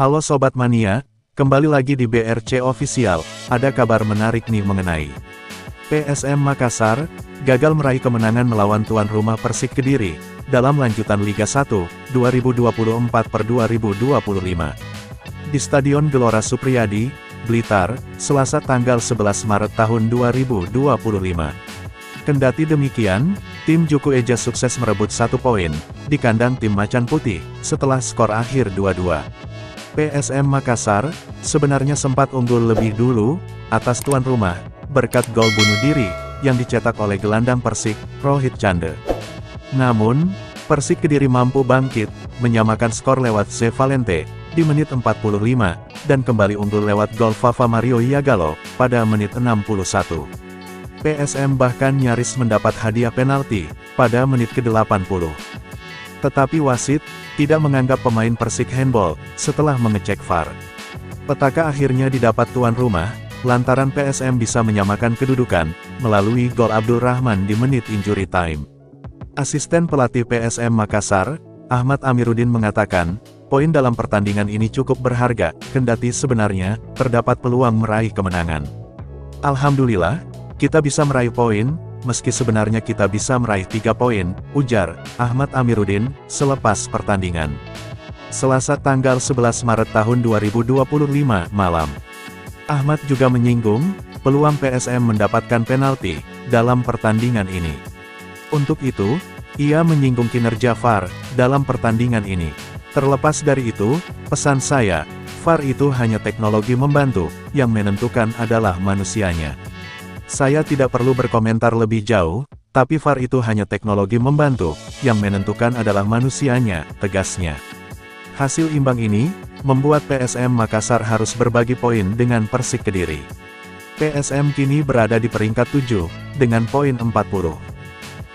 Halo Sobat Mania, kembali lagi di BRC Official. Ada kabar menarik nih mengenai PSM Makassar, gagal meraih kemenangan melawan tuan rumah Persik Kediri, dalam lanjutan Liga 1, 2024/2025. Di Stadion Gelora Supriyadi, Blitar, Selasa tanggal 11 Maret tahun 2025. Kendati demikian, tim Juku Eja sukses merebut 1 poin, di kandang tim Macan Putih, setelah skor akhir 2-2. PSM Makassar, sebenarnya sempat unggul lebih dulu, atas tuan rumah, berkat gol bunuh diri, yang dicetak oleh gelandang Persik, Rohit Cande. Namun, Persik Kediri mampu bangkit, menyamakan skor lewat Z Valente, di menit 45, dan kembali unggul lewat gol Vava Mario Iagalo, pada menit 61. PSM bahkan nyaris mendapat hadiah penalti, pada menit ke-80. Tetapi wasit, tidak menganggap pemain Persik handball, setelah mengecek VAR. Petaka akhirnya didapat tuan rumah, lantaran PSM bisa menyamakan kedudukan, melalui gol Abdul Rahman di menit injury time. Asisten pelatih PSM Makassar, Ahmad Amiruddin mengatakan, poin dalam pertandingan ini cukup berharga, kendati sebenarnya, terdapat peluang meraih kemenangan. Alhamdulillah, kita bisa meraih poin, meski sebenarnya kita bisa meraih 3 poin, ujar Ahmad Amiruddin, selepas pertandingan. Selasa tanggal 11 Maret tahun 2025 malam. Ahmad juga menyinggung, peluang PSM mendapatkan penalti, dalam pertandingan ini. Untuk itu, ia menyinggung kinerja VAR, dalam pertandingan ini. Terlepas dari itu, pesan saya, VAR itu hanya teknologi membantu, yang menentukan adalah manusianya. Saya tidak perlu berkomentar lebih jauh, tapi VAR itu hanya teknologi membantu, yang menentukan adalah manusianya, tegasnya. Hasil imbang ini, membuat PSM Makassar harus berbagi poin dengan Persik Kediri. PSM kini berada di peringkat 7, dengan poin 40.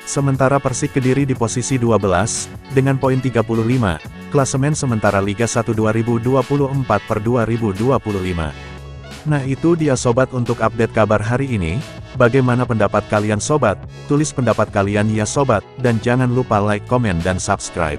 Sementara Persik Kediri di posisi 12, dengan poin 35, klasemen sementara Liga 1 2024/2025. Nah itu dia sobat untuk update kabar hari ini. Bagaimana pendapat kalian sobat? Tulis pendapat kalian ya sobat, dan jangan lupa like, komen dan subscribe.